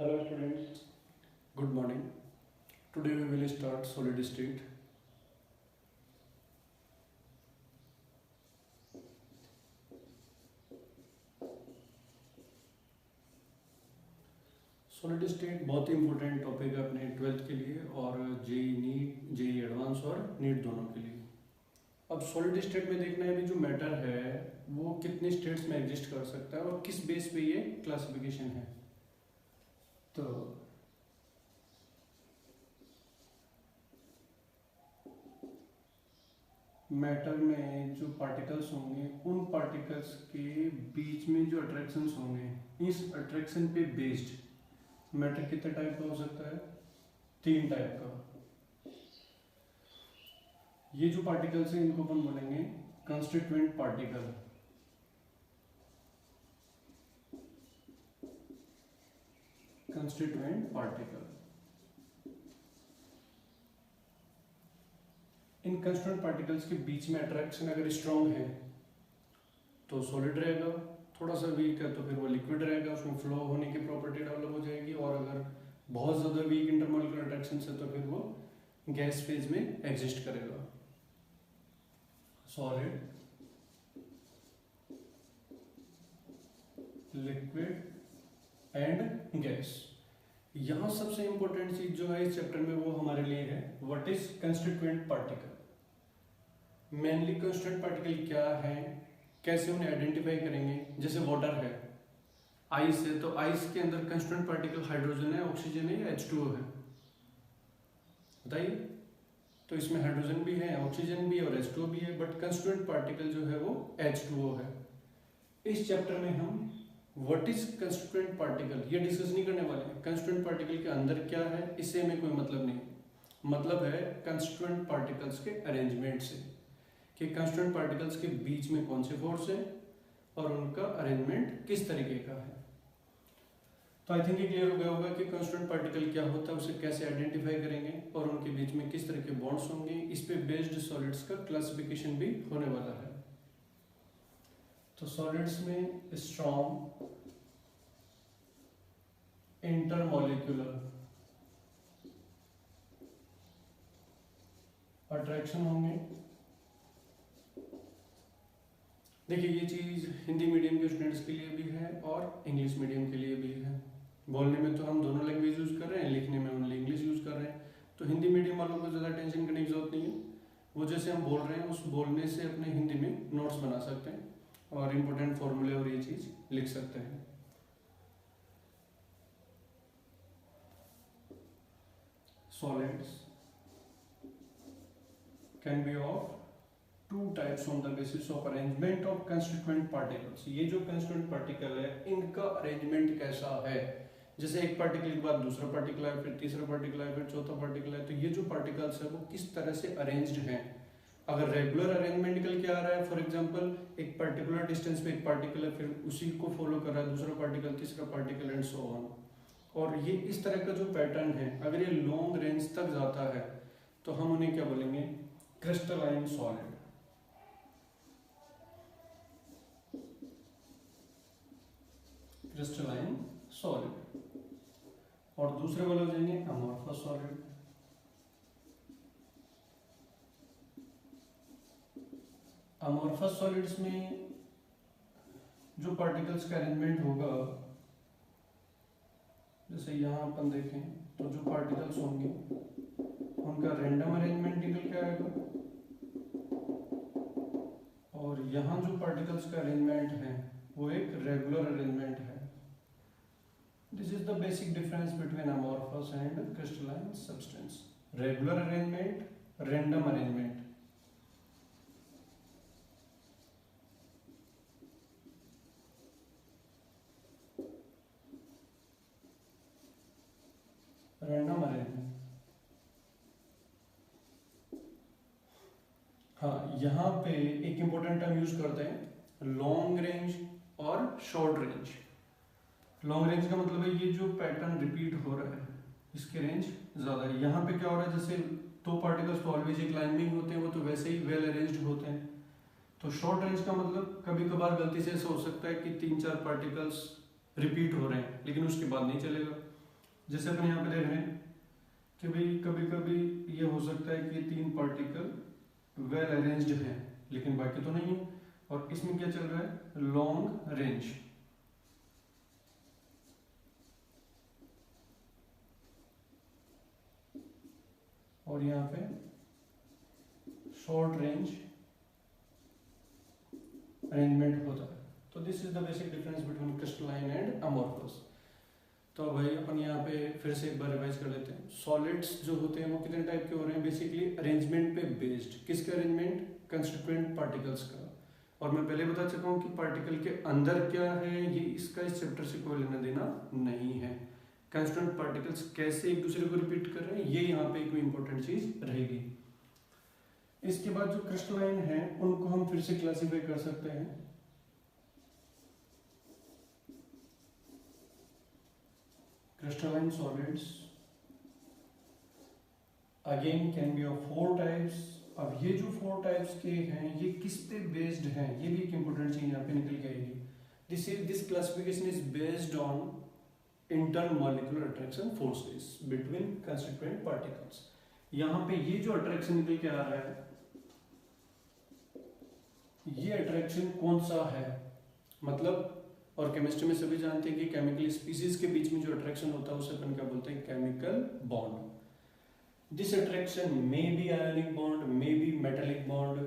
Hello students, good morning. Today we will start solid state. Solid state बहुत ही important topic है अपने 12th के लिए और जेई एडवांस और नीट दोनों के लिए। अब सॉलिड स्टेट में देखना है भी जो मैटर है वो कितने स्टेट्स में एग्जिस्ट कर सकता है और किस बेस पे ये क्लासिफिकेशन है। तो मैटर में जो पार्टिकल्स होंगे उन पार्टिकल्स के बीच में जो अट्रैक्शंस होंगे इस अट्रैक्शन पे बेस्ड मैटर कितने टाइप का हो सकता है? 3 टाइप का। ये जो पार्टिकल्स हैं इनको अपन बोलेंगे constituent particle. Constituent particle in constituent particles के बीच में अट्रैक्शन अगर स्ट्रॉन्ग है तो सॉलिड रहेगा, थोड़ा सा वीक है तो फिर वो लिक्विड रहेगा, उसमें फ्लो होने की प्रॉपर्टी डेवलप हो जाएगी। और अगर बहुत ज़्यादा वीक इंटरमोलिकुलर अट्रैक्शन है तो फिर वो गैस फेज में एग्जिस्ट करेगा। Solid, liquid and gas. यहाँ सबसे इंपॉर्टेंट चीज जो है इस चैप्टर में वो हमारे लिए है what is constituent particle. Mainly constituent particle क्या है, कैसे उन्हें आइडेंटिफाई करेंगे। जैसे वाटर है, आइस है, तो आइस के अंदर कंस्टिट्यूएंट पार्टिकल हाइड्रोजन है, ऑक्सीजन है या H2O है? बताइए। तो इसमें हाइड्रोजन भी है, ऑक्सीजन भी है और H2O भी है, बट कंस्टिट्यूएंट पार्टिकल जो है वो H2O है। इस चैप्टर में हम व्हाट इज कंस्टिट्यूएंट पार्टिकल ये डिस्कस नहीं करने वाले हैं। कंस्टिट्यूएंट पार्टिकल के अंदर क्या है इससे हमें कोई मतलब नहीं, मतलब है कंस्टिट्यूएंट पार्टिकल्स के अरेंजमेंट से कि कंस्टिट्यूएंट पार्टिकल्स के बीच में कौन से फोर्स है और उनका अरेंजमेंट किस तरीके का है। तो आई थिंक ये क्लियर हो गया होगा कि कंस्टिट्यूएंट पार्टिकल क्या होता है, उसे कैसे आइडेंटिफाई करेंगे और उनके बीच में किस तरह के बॉन्ड्स होंगे। इस पे बेस्ड सॉलिड्स का क्लासिफिकेशन भी होने वाला है। तो सॉलिड्स में स्ट्रॉन्ग इंटरमॉलिक्यूलर अट्रैक्शन होंगे। देखिए ये चीज हिंदी मीडियम के स्टूडेंट्स के लिए भी है और इंग्लिश मीडियम के लिए भी है। बोलने में तो हम दोनों लैंग्वेज यूज कर रहे हैं, लिखने में ओनली इंग्लिश यूज कर रहे हैं। तो हिंदी मीडियम वालों को ज़्यादा टेंशन करने की जरूरत नहीं है, वो जैसे हम बोल रहे हैं उस बोलने से अपने हिंदी में नोट्स बना सकते हैं और इम्पोर्टेंट फॉर्मूले और ये चीज लिख सकते हैं। Solids can be of two types on the basis of arrangement of constituent particles। ये जो constituent particle है इनका अरेंजमेंट कैसा है। जैसे एक पार्टिकल के बाद दूसरा पार्टिकल है, फिर तीसरा पार्टिकल है, फिर चौथा पार्टिकल है, तो ये जो पार्टिकल्स है वो किस तरह से अरेंज्ड हैं। अगर रेगुलर अरेंजमेंट निकल के आ रहा है, फॉर एग्जांपल एक पर्टिकुलर डिस्टेंस पे एक पार्टिकल है, फिर उसी को फॉलो कर रहा है दूसरा पार्टिकल, तीसरा पार्टिकल एंड सो ऑन। और ये इस तरह का जो पैटर्न है अगर ये लॉन्ग रेंज तक जाता है तो हम उन्हें क्या बोलेंगे? Crystalline solid. Crystalline solid. और दूसरे वाले हो जाएंगे अमॉर्फस सॉलिड। अमॉर्फस सॉलिड्स में जो पार्टिकल्स का अरेंजमेंट होगा, जैसे यहाँ अपन देखें तो जो पार्टिकल्स होंगे उनका रैंडम अरेंजमेंट निकल के आएगा और यहाँ जो पार्टिकल्स का अरेंजमेंट है वो एक रेगुलर अरेंजमेंट है। This is the basic difference between amorphous and crystalline substance. Regular arrangement, random arrangement. Random arrangement. हाँ, यहाँ पे एक इंपॉर्टेंट टर्म यूज करते हैं लॉन्ग रेंज और शॉर्ट रेंज। लॉन्ग रेंज का मतलब है ये जो पैटर्न रिपीट हो रहा है इसके रेंज ज्यादा है। यहाँ पे क्या हो रहा है, जैसे 2 पार्टिकल्स तो ऑलवेज एक लाइन में ही होते हैं, वो तो वैसे ही वेल अरेंज्ड होते हैं। तो शॉर्ट रेंज का मतलब कभी कभार गलती से ऐसा हो सकता है कि 3-4 पार्टिकल्स रिपीट हो रहे हैं लेकिन उसके बाद नहीं चलेगा। जैसे अपन यहाँ पे देख रहे हैं कि भाई कभी कभी ये हो सकता है कि 3 पार्टिकल वेल अरेंज्ड हैं लेकिन बाकी तो नहीं है, और इसमें क्या चल रहा है, लॉन्ग रेंज। और यहाँ पे शॉर्ट रेंज अरेंजमेंट होता है। तो this is the basic difference between crystalline and amorphous. तो भाई अपन यहाँ पे फिर से एक बार रिवाइज कर लेते हैं। सॉलिड्स जो होते हैं वो कितने टाइप के हो रहे हैं, बेसिकली अरेंजमेंट पे बेस्ड। किसका अरेंजमेंट, कंस्टिट्यूएंट पार्टिकल्स का। और मैं पहले बता चुका हूँ कि पार्टिकल के अंदर क्या है, ये इसका इस चैप्टर से कोई लेना देना नहीं है। कंस्टिट्यूएंट पार्टिकल्स कैसे एक दूसरे को रिपीट कर रहे हैं, ये यहाँ पे एक इंपॉर्टेंट चीज रहेगी। इसके बाद जो क्रिस्टलाइन है उनको हम फिर से क्लासिफाई कर सकते हैं। Crystalline solids again can be of 4 types. अब ये जो 4 टाइप्स के हैं ये किस पे बेस्ड हैं, ये भी एक इंपॉर्टेंट चीज यहाँ पे निकल के आएगी। This classification is based on intermolecular attraction forces between constituent particles. यहाँ पे ये जो अट्रैक्शन निकल के आ रहा है, ये अट्रैक्शन कौन सा है, मतलब, और केमिस्ट्री में सभी जानते हैं कि केमिकल स्पीसीज के बीच में जो अट्रैक्शन होता है उसे अपन क्या बोलते हैं, chemical bond. This attraction may be ionic bond, may be metallic bond,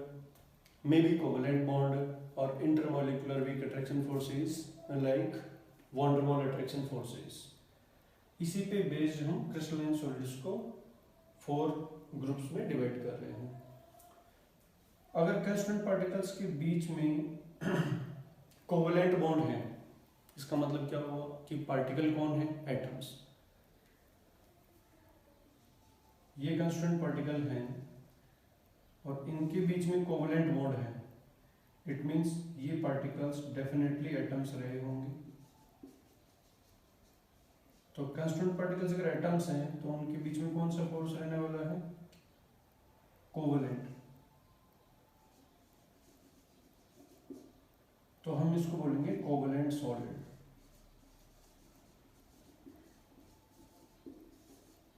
may be covalent bond, or intermolecular weak attraction forces like van der Waals attraction forces. इसी पे बेस्ड हम क्रिस्टलाइन सॉलिड्स को 4 ग्रुप्स में divide कर रहे हैं। अगर constituent particles के बीच में कोवलेंट बॉन्ड है, इसका मतलब क्या हुआ कि पार्टिकल कौन है, एटम्स। ये कंस्टिट्यूएंट पार्टिकल हैं और इनके बीच में कोवलेंट बॉन्ड है, इट मींस ये पार्टिकल्स डेफिनेटली एटम्स रहे होंगे। तो कंस्टिट्यूएंट पार्टिकल्स अगर एटम्स हैं तो उनके बीच में कौन सा फोर्स रहने वाला है, कोवलेंट। तो हम इसको बोलेंगे कोवलेंट सॉलिड।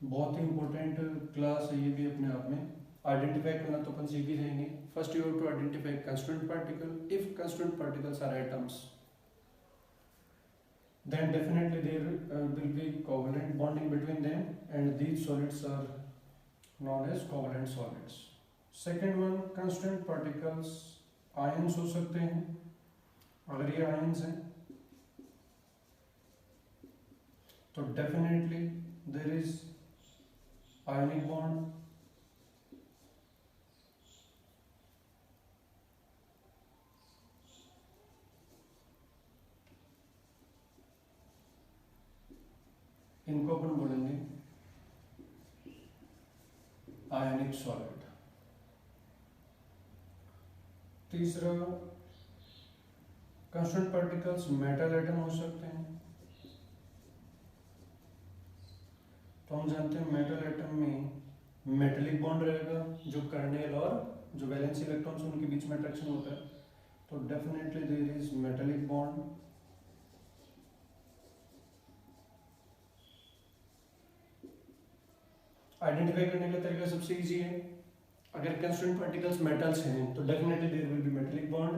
बहुत ही इंपॉर्टेंट क्लास है ये भी अपने आप में। आइडेंटिफाई करना तो अपन सीख ही रहेंगे। First you have to identify constituent particle. If constituent particles are atoms then definitely there will be covalent bonding between them and these solids are known as covalent solids. Second one, constituent particles ions हो सकते हैं। अगर ये ions हैं तो definitely there is ionic bond। इनको अपन बोलेंगे आयनिक solid. तीसरा, कंस्टिट्यूएंट पार्टिकल्स मेटल एटम हो सकते हैं। तो हम जानते हैं मेटल एटम में मेटेलिक बॉन्ड रहेगा, जो कर्नेल और जो वैलेंस इलेक्ट्रॉन्स उनके बीच में अट्रैक्शन होता है। तो definitely there is metallic bond. Identify करने का तरीका सबसे इजी है। अगर कंस्टिट्यूएंट पार्टिकल्स मेटल्स हैं तो definitely there will be metallic bond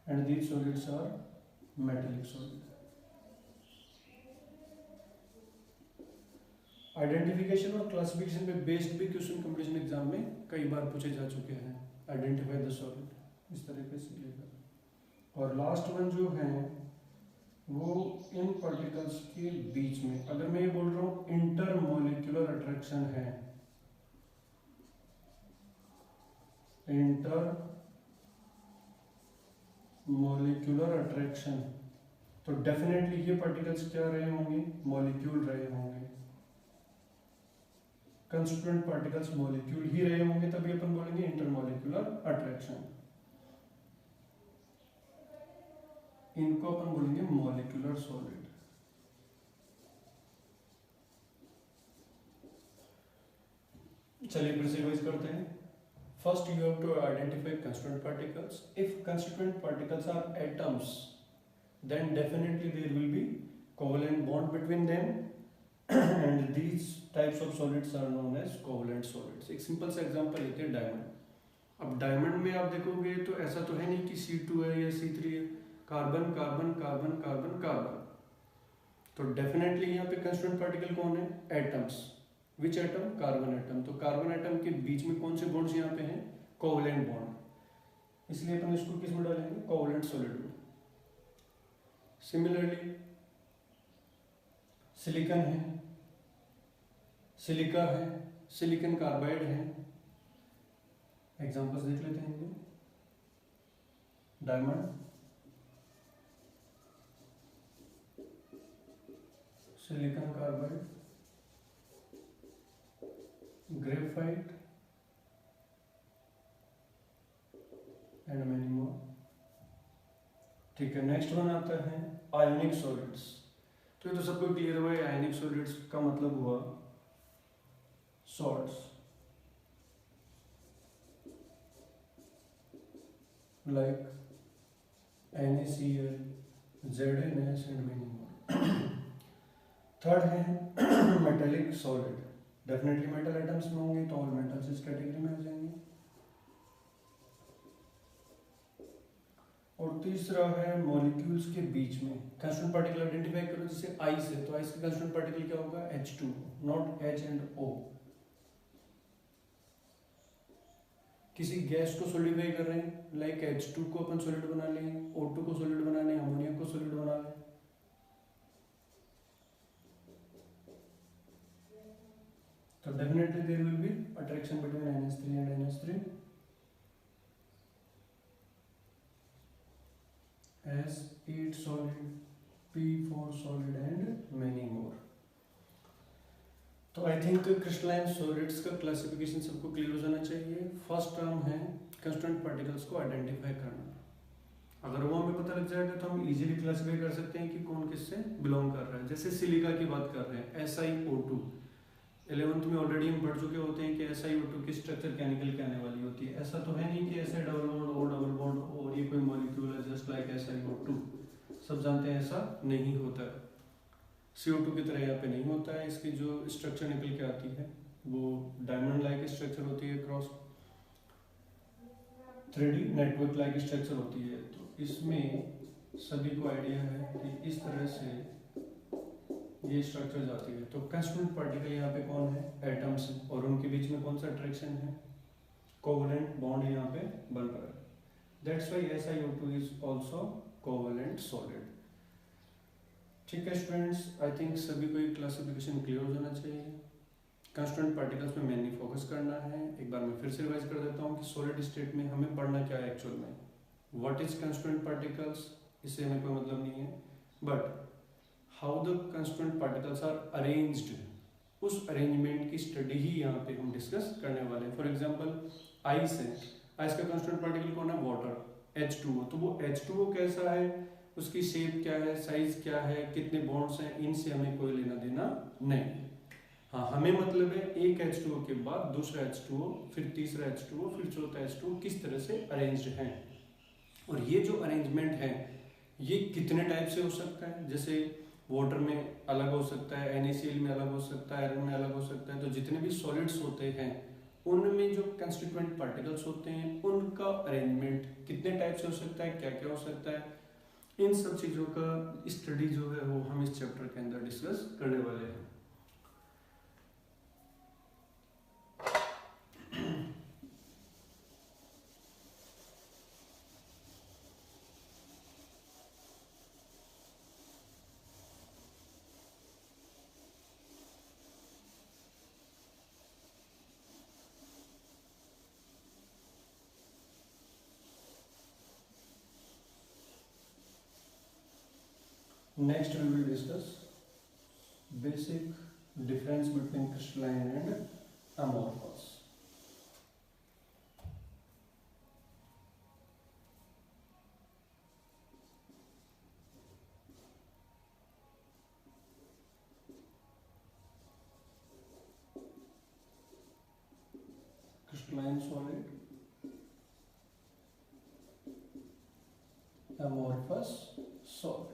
and these solids are metallic solid. Identification और क्लासिफिकेशन पे बेस्ड भी क्वेश्चन कंपटीशन एग्जाम में कई बार पूछे जा चुके हैं। आइडेंटिफाई द सॉलिड, इस तरीके से लेकर। और लास्ट वन जो है वो इन पार्टिकल्स के बीच में, अगर मैं ये बोल रहा हूँ इंटरमॉलिक्यूलर अट्रैक्शन है, इंटरमॉलिक्यूलर अट्रैक्शन, तो डेफिनेटली ये पार्टिकल्स क्या रहे होंगे, मॉलिक्यूल रहे होंगे। कंस्टिट्यूएंट पार्टिकल्स मॉलिक्यूल ही रहे होंगे, तभी अपन बोलेंगे इंटरमॉलिक्यूलर अट्रैक्शन। इनको अपन बोलेंगे मॉलिक्यूलर सॉलिड। चलिए फिर से रिवाइज करते हैं। First you have to identify constituent particles. If constituent particles are atoms then definitely there will be covalent bond between them and these types of solids are known as covalent solids. एक simple सा example लेते हैं diamond. अब diamond में आप देखोगे तो ऐसा तो है नहीं कि C2 है या C3 है, carbon carbon carbon carbon carbon. तो डेफिनेटली यहाँ पे कंस्टिट्यूएंट पार्टिकल कौन है? एटम्स। विच एटम? Carbon atom. तो कार्बन एटम के बीच में कौन से बॉन्ड्स यहाँ पे हैं? Covalent bond. इसलिए अपन इसको किस में डालेंगे? कोवलेंट सॉलिड में। सिमिलरली सिलिकॉन है, सिलिका है, सिलिकॉन कार्बाइड है। एग्जांपल्स देख लेते हैं इनके। Diamond, silicon carbide, graphite and many more. ठीक है, नेक्स्ट वन आता है आयोनिक सॉलिड्स। तो ये तो सबको क्लियर हुआ है, आयोनिक सॉलिड्स का मतलब हुआ salts like NaCl, ZnS and many more। Third है metallic solid. Definitely metal items में होंगे तो ऑल मेटल्स इस कैटेगरी में आ जाएंगे। और तीसरा है मॉलिक्यूल्स के बीच में कंस्टिट्यूएंट पार्टिकल आइडेंटिफाई करो। जैसे आइस है तो आइस का कंस्टिट्यूएंट पार्टिकल क्या होगा? H2, not H and O। किसी गैस को सॉलिडिफाई कर रहे हैं, लाइक H2 को अपन सॉलिड बना लें, O2 को सॉलिड बना लें, अमोनिया को सॉलिड बना लें। तो definitely there will be attraction between NH3 and NH3, S8 solid, P4 solid and many more। तो आई थिंक क्रिस्टलाइन सॉलिड्स का क्लासिफिकेशन सबको क्लियर हो जाना चाहिए। फर्स्ट टर्म है कंस्टिट्यूएंट पार्टिकल्स को आइडेंटिफाई करना। अगर वो हमें पता लग जाएगा तो हम इजीली क्लासिफाई कर सकते हैं कि कौन किससे बिलोंग कर रहा है। जैसे सिलिका की बात कर रहे हैं, SiO2। 11th में ऑलरेडी हम पढ़ चुके होते हैं कि SiO2 की स्ट्रक्चर क्या निकल के आने वाली होती है। ऐसा तो है नहीं कि ऐसे double bond O double bond और ये कोई मॉलिक्यूल है जस्ट लाइक SiO2। सब जानते हैं ऐसा नहीं होता है। CO2 की तरह यहाँ पे नहीं होता है। इसकी जो स्ट्रक्चर निकल के आती है वो डायमंड लाइक स्ट्रक्चर होती है, cross 3D network like structure होती है। तो इसमें सभी को आइडिया है कि इस तरह से ये स्ट्रक्चर जाती है। तो कंस्टिट्यूएंट पार्टिकल यहाँ पे कौन है? एटम्स, और उनके बीच में कौन सा अट्रैक्शन है? कोवलेंट बॉन्ड यहाँ पे बन रहा है। That's why SiO2 is also covalent solid. ठीक है स्टूडेंट्स, आई थिंक सभी को एक क्लासिफिकेशन क्लियर हो जाना चाहिए। कंस्टिट्यूएंट पार्टिकल्स में मेनली फोकस करना है। एक बार मैं फिर से रिवाइज कर देता हूँ कि सॉलिड स्टेट में हमें पढ़ना क्या है एक्चुअल में। व्हाट इज कंस्टिट्यूएंट पार्टिकल्स, इससे हमें कोई मतलब नहीं है, but how the constituent particles are arranged, उस अरेंजमेंट की स्टडी ही यहाँ पे हम डिस्कस करने वाले हैं। फॉर एग्जाम्पल आइस है, आइस का कंस्टिट्यूएंट पार्टिकल कौन है? Water, H2O। तो वो H2O कैसा है, उसकी शेप क्या है, साइज क्या है, कितने बॉन्ड्स हैं, इनसे हमें कोई लेना देना नहीं। हाँ, हमें मतलब है एक H2O के बाद दूसरा H2O, फिर तीसरा H2O, फिर चौथा H2O किस तरह से अरेंज्ड है। और ये जो अरेंजमेंट है ये कितने टाइप से हो सकता है। जैसे वाटर में अलग हो सकता है, NaCl में अलग हो सकता है, आयरन में अलग हो सकता है। तो जितने भी सॉलिड्स होते हैं उनमें जो कंस्टिट्यूएंट पार्टिकल्स होते हैं उनका अरेंजमेंट कितने टाइप से हो सकता है, क्या क्या हो सकता है, इन सब चीज़ों का स्टडी जो है वो हम इस चैप्टर के अंदर डिस्कस करने वाले हैं। Next we will discuss basic difference between crystalline and amorphous. Crystalline solid, amorphous solid.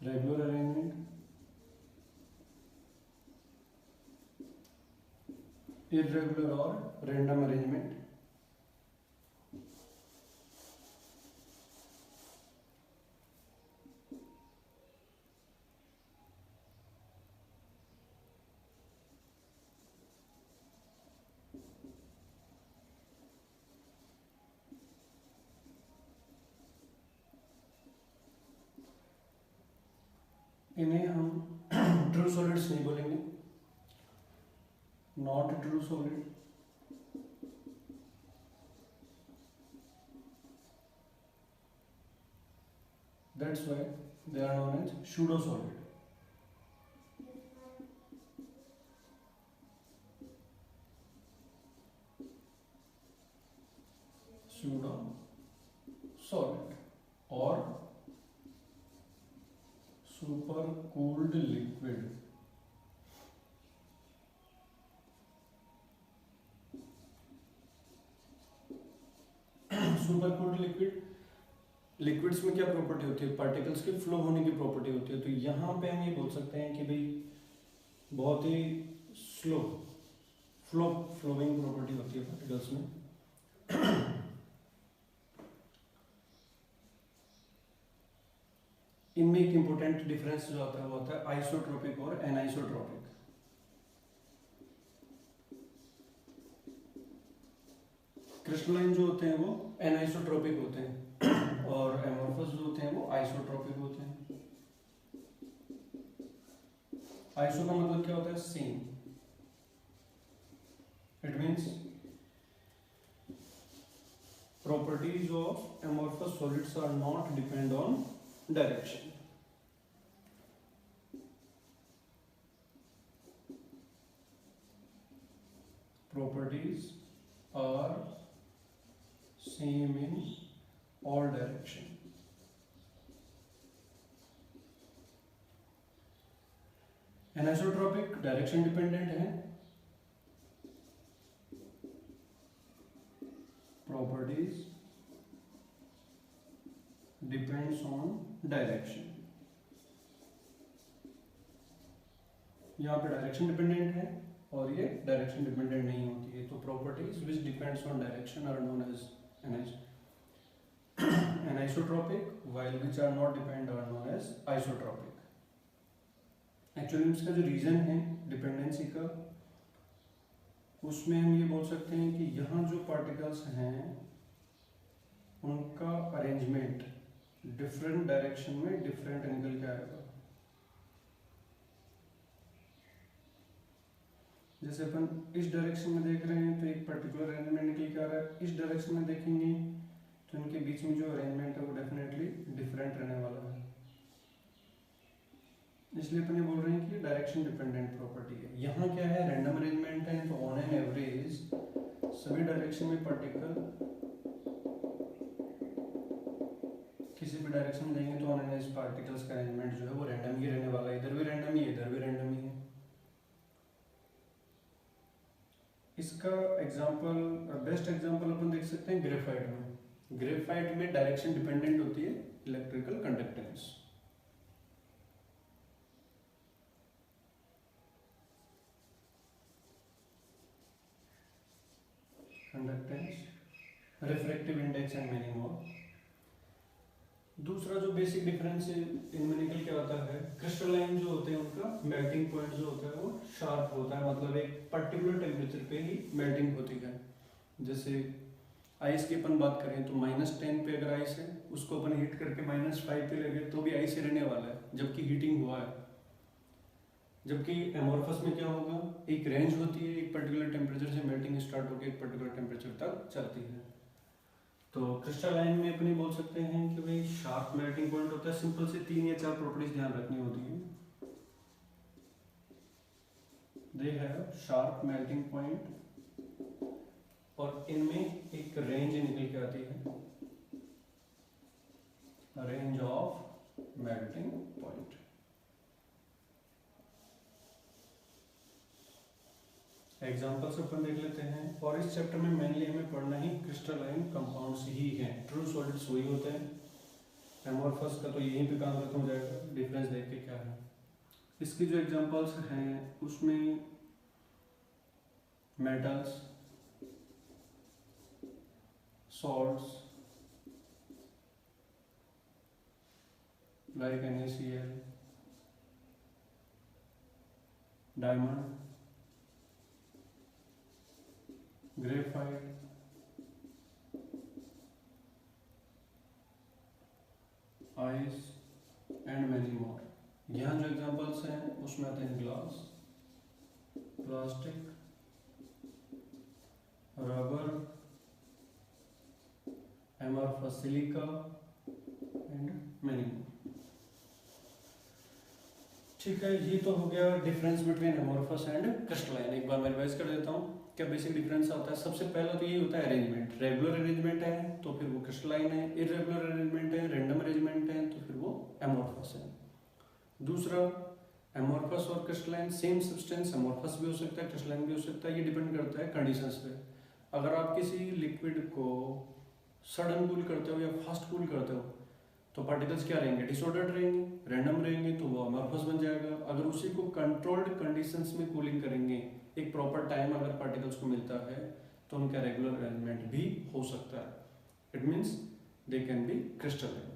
Regular arrangement, irregular और रैंडम अरेंजमेंट। इन्हें हम ट्रू सॉलिड्स नहीं बोलेंगे, not true solid, that's why they are known as pseudo solid. Pseudo solid or super cooled liquid. Super cooled liquid, liquids में क्या property होती है, particles के फ्लो होने की प्रॉपर्टी होती है। तो यहाँ पे हम ये बोल सकते हैं कि भाई बहुत ही स्लो फ्लोइंग प्रॉपर्टी होती है पार्टिकल्स में। इनमें एक इंपॉर्टेंट डिफरेंस जो आता है वो होता है आइसोट्रोपिक और एनाइसोट्रोपिक। क्रिस्टलाइन जो होते हैं वो एनाइसोट्रोपिक होते हैं और एमोर्फस जो होते हैं वो आइसोट्रोपिक होते हैं। आइसो का मतलब क्या होता है, same. It means properties of amorphous solids are not depend on direction. Properties are same in all direction. Anisotropic direction dependent है, properties depends on direction। यहाँ पे डायरेक्शन डिपेंडेंट है और ये डायरेक्शन डिपेंडेंट नहीं होती है। तो properties which depends on direction are known as anisotropic, while which are not depend are known as isotropic. Actually इसका जो रीजन है डिपेंडेंसी का, उसमें हम ये बोल सकते हैं कि यहाँ जो पार्टिकल्स हैं उनका अरेंजमेंट डिफरेंट डायरेक्शन में डिफरेंट निकल के आएगा। जैसे अपन इस डायरेक्शन में देख रहे हैं तो एक पर्टिकुलर अरेंजमेंट निकल के आ रहा है, इस डायरेक्शन में देखेंगे तो इनके बीच में जो अरेंजमेंट है वो डेफिनेटली डिफरेंट रहने वाला है। इसलिए अपन ये बोल रहे हैं कि डायरेक्शन डिपेंडेंट प्रॉपर्टी है। यहाँ क्या है, रैंडम अरेंजमेंट है, तो ऑन एन एवरेज सभी डायरेक्शन में पार्टिकल किसी भी डायरेक्शन में जाएंगे तो ऑन एन एवरेज पार्टिकल्स का अरेंजमेंट जो है वो रैंडम ही रहने वाला है। इधर भी रैंडम ही है, इधर भी रैंडम ही है। इसका एग्जांपल, बेस्ट एग्जांपल अपन देख सकते हैं ग्रेफाइट में। ग्रेफाइट में डायरेक्शन डिपेंडेंट होती है electrical conductance. Refractive index and many more. दूसरा जो बेसिक डिफरेंस इनमें निकल के आता है, क्रिस्टलाइन जो होते हैं उनका मेल्टिंग पॉइंट जो होता है वो शार्प होता है, मतलब एक पर्टिकुलर टेम्परेचर पे ही मेल्टिंग होती है। जैसे आइस की अपन बात करें तो -10 पे अगर आइस है उसको अपन हीट करके -5 पे लगे तो भी आइस ही रहने वाला है, जबकि हीटिंग हुआ है। जबकि एमोर्फस में क्या होगा, एक रेंज होती है, एक पर्टिकुलर टेम्परेचर से मेल्टिंग स्टार्ट होकर एक पर्टिकुलर टेम्परेचर तक चलती है। तो क्रिस्टलाइन में अपने बोल सकते हैं कि भाई शार्प मेल्टिंग पॉइंट होता है। सिंपल से 3 या 4 प्रॉपर्टीज ध्यान रखनी होती है। They have sharp melting point और इनमें एक रेंज निकल के आती है, range of melting point. Examples अपन देख लेते हैं। और इस चैप्टर में मेनली हमें पढ़ना ही क्रिस्टलाइन कंपाउंड्स ही हैं। ट्रू सॉलिड्स वही होते हैं एमोरफस का तो यहीं पे काम खत्म हो जाएगा, डिफरेंस देख के क्या है। इसकी जो एग्जांपल्स हैं उसमें metals, salts like NaCl, diamond, graphite, ice and many more. यहाँ जो एग्जांपल्स हैं उसमें आते हैं glass, plastic, rubber, amorphous silica and many more. ठीक है, ये तो हो गया difference between amorphous and crystalline. एक बार मैं रिवाइज कर देता हूँ क्या बेसिक डिफरेंस आता है। सबसे पहला तो ये होता है अरेंजमेंट, रेगुलर अरेंजमेंट है तो फिर वो क्रिस्टलाइन है, इरेगुलर अरेंजमेंट है, रैंडम अरेंजमेंट है तो फिर वो एमोरफस है। दूसरा, एमोरफस और क्रिस्टलाइन सेम सब्सटेंस, एमोरफस भी हो सकता है क्रिस्टलाइन भी हो सकता है, ये डिपेंड करता है कंडीशंस पे। अगर आप किसी लिक्विड को सडन कूल करते हो या फास्ट कूल करते हो तो पार्टिकल्स क्या रहेंगे, डिसऑर्डर्ड रहेंगे, रैंडम रहेंगे, तो वो एमोरफस बन जाएगा। अगर उसी को कंट्रोल्ड कंडीशंस में कूलिंग करेंगे, एक प्रॉपर टाइम अगर पार्टिकल्स को मिलता है तो उनका रेगुलर अरेंजमेंट भी हो सकता है। It means they can be crystalline.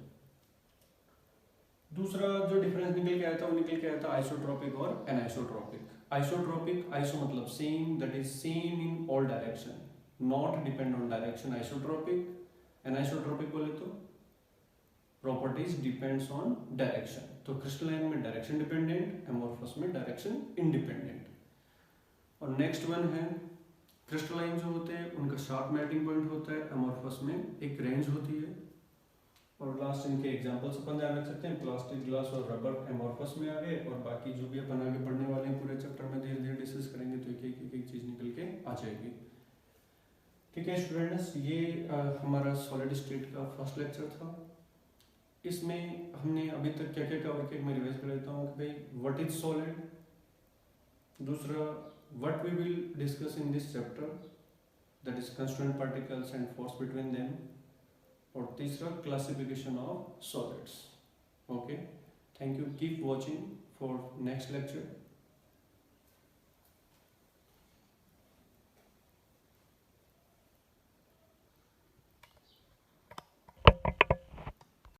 दूसरा जो डिफरेंस निकल के आया था वो निकल के आया था आइसोट्रोपिक और एनाइसोट्रोपिक। आइसोट्रोपिक, आइसो मतलब same, that is same in all direction, not depend on direction isotropic. Anisotropic बोले तो प्रॉपर्टीज डिपेंड्स ऑन डायरेक्शन। तो क्रिस्टलाइन में डायरेक्शन डिपेंडेंट, एमोरफस में डायरेक्शन इंडिपेंडेंट। और नेक्स्ट वन है क्रिस्टलाइन जो होते हैं उनका शार्प मेल्टिंग पॉइंट होता है, एमोरफस में एक रेंज होती है। और लास्ट इनके एग्जांपल्स अपन ध्यान रख सकते हैं, प्लास्टिक, ग्लास और रबर एमोरफस में आ गए। और बाकी जो भी अपन आगे पढ़ने वाले हैं पूरे चैप्टर में धीरे धीरे डिस्कस करेंगे तो एक चीज निकल के आ जाएगी। ठीक है स्टूडेंट्स, ये हमारा सॉलिड स्टेट का फर्स्ट लेक्चर था। इसमें हमने अभी तक क्या क्या कवर किया मैं रिवाइज कर लेता हूँ कि भाई व्हाट इज सॉलिड, दूसरा what we will discuss in this chapter that is constituent particles and force between them, और तीसरा classification of solids. Okay, thank you, keep watching for next lecture.